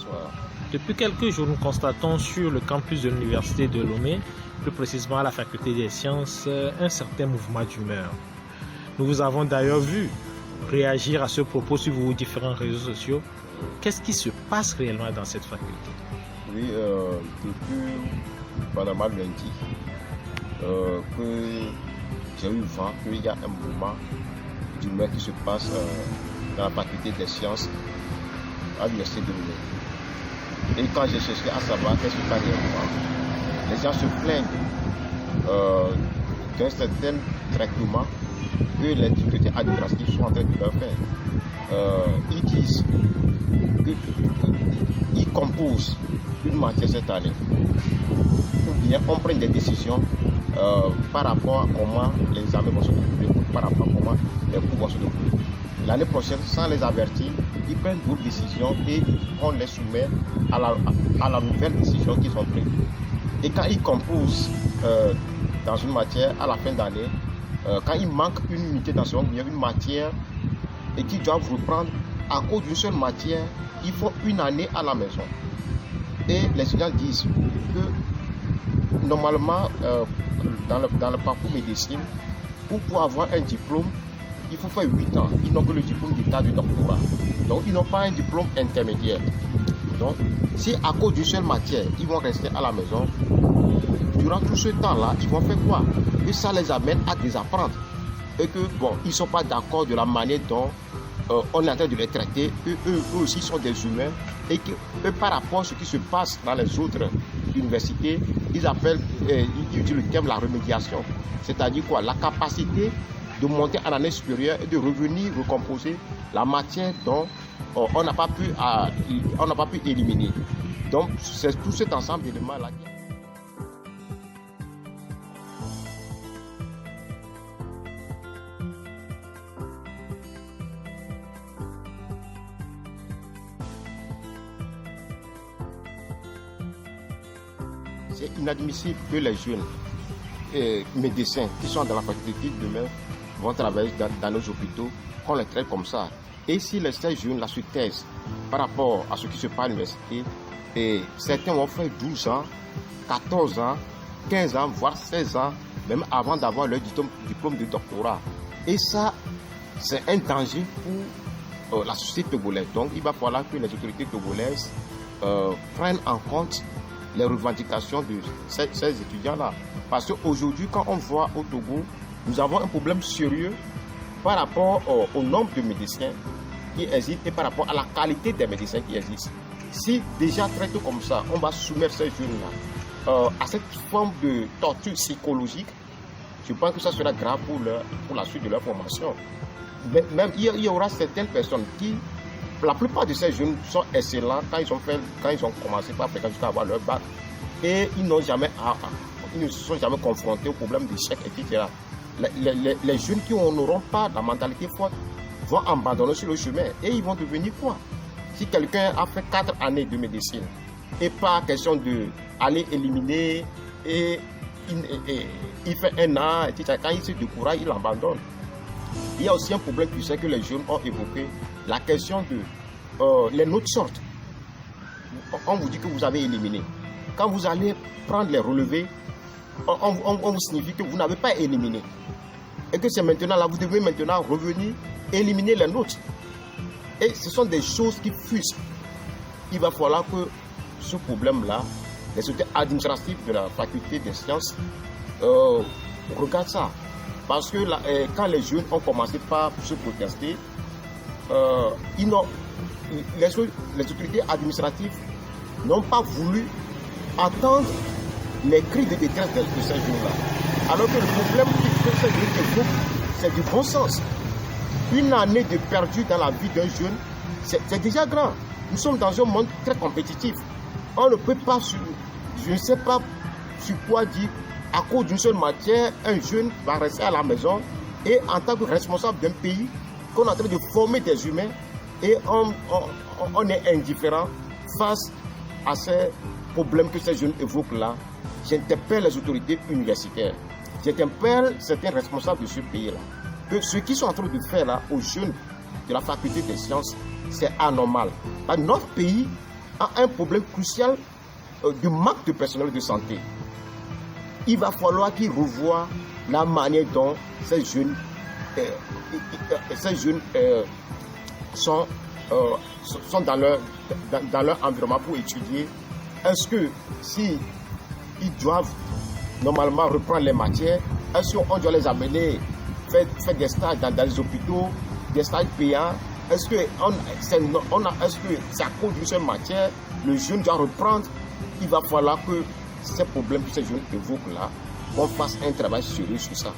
Bonsoir. Depuis quelques jours, nous constatons sur le campus de l'Université de Lomé, plus précisément à la Faculté des Sciences, un certain mouvement d'humeur. Nous vous avons d'ailleurs vu réagir à ce propos sur vos différents réseaux sociaux. Qu'est-ce qui se passe réellement dans cette faculté? Oui, depuis pendant lundi, que j'ai eu vent qu'il y a un mouvement d'humeur qui se passe dans la Faculté des Sciences à l'Université de Lomé. Et quand j'ai cherché à savoir qu'est-ce que ça réellement, les gens se plaignent d'un certain traitement que les difficultés administratives sont en train de leur faire. Ils disent qu'ils composent une matière cette année, ou bien on prend des décisions par rapport à comment les examens vont se dérouler, par rapport à comment les cours vont se dérouler. L'année prochaine, sans les avertir, ils prennent d'autres décisions et on les soumet à la nouvelle décision qu'ils ont prise. Et quand ils composent dans une matière à la fin d'année, quand il manque une unité d'enseignement, il y a une matière et qu'ils doivent reprendre à cause d'une seule matière, ils font une année à la maison. Et les étudiants disent que normalement, dans le parcours médecine, pour avoir un diplôme, il faut faire 8 ans. Ils n'ont que le diplôme d'état du doctorat. Donc, ils n'ont pas un diplôme intermédiaire. Donc, si à cause d'une seule matière, ils vont rester à la maison, durant tout ce temps-là, ils vont faire quoi? Et ça les amène à désapprendre. Et que, bon, ils ne sont pas d'accord de la manière dont on est en train de les traiter. Eux aussi sont des humains. Et que, par rapport à ce qui se passe dans les autres universités, ils appellent, ils utilisent le terme la remédiation. C'est-à-dire quoi? La capacité de monter en année supérieure et de revenir recomposer la matière dont on n'a pas pu éliminer. Donc, c'est tout cet ensemble d'éléments-là. C'est inadmissible que les jeunes médecins qui sont dans la faculté demain vont travailler dans nos hôpitaux, qu'on les traite comme ça. Et si les jeunes là se taisent par rapport à ce qui se passe à l'université, et certains vont faire 12 ans, 14 ans, 15 ans, voire 16 ans, même avant d'avoir leur diplôme de doctorat. Et ça, c'est un danger pour la société togolaise. Donc, il va falloir que les autorités togolaises prennent en compte les revendications de ces étudiants-là. Parce qu'aujourd'hui, quand on voit au Togo, nous avons un problème sérieux par rapport au nombre de médecins qui existent et par rapport à la qualité des médecins qui existent. Si déjà très tôt comme ça, on va soumettre ces jeunes-là à cette forme de torture psychologique, je pense que ça sera grave pour la suite de leur formation. Mais même il y aura certaines personnes qui, la plupart de ces jeunes sont excellents quand ils ont commencé par fréquenter jusqu'à avoir leur bac et ils ne se sont jamais confrontés au problème d'échec, etc. Les jeunes qui n'auront pas la mentalité forte vont abandonner sur le chemin et ils vont devenir quoi? Si quelqu'un a fait 4 années de médecine et pas question d'aller éliminer et il fait 1 an, etc. Quand il se décourage, il abandonne. Il y a aussi un problème que les jeunes ont évoqué, la question de les notes sortent. On vous dit que vous avez éliminé. Quand vous allez prendre les relevés, on vous signifie que vous n'avez pas éliminé. Et que c'est maintenant là, vous devez maintenant revenir éliminer les notes. Et ce sont des choses qui fusent. Il va falloir que ce problème-là, les autorités administratives de la faculté des sciences regardent ça. Parce que là, quand les jeunes ont commencé par se protester, les autorités administratives n'ont pas voulu attendre les cris de détresse de ces jeunes-là. Alors que le problème que ces jeunes évoquent, c'est du bon sens. Une année de perdu dans la vie d'un jeune, c'est déjà grand. Nous sommes dans un monde très compétitif. On ne peut pas, je ne sais pas sur quoi dire, à cause d'une seule matière, un jeune va rester à la maison et en tant que responsable d'un pays, qu'on est en train de former des humains et on est indifférent face à ces problèmes que ces jeunes évoquent là. J'interpelle les autorités universitaires, j'interpelle certains responsables de ce pays-là, que ce qu'ils sont en train de faire là aux jeunes de la faculté des sciences, c'est anormal. Dans notre pays, a un problème crucial de manque de personnel de santé. Il va falloir qu'il revoie la manière dont ces jeunes sont dans leur environnement pour étudier. Est-ce que si ils doivent normalement reprendre les matières, est-ce qu'on doit les amener faire des stages dans les hôpitaux, des stages payants? Est-ce que c'est à cause de cette matière, le jeune doit reprendre? Il va falloir que ces problèmes que ces jeunes évoquent là, qu'on fasse un travail sérieux sur ça.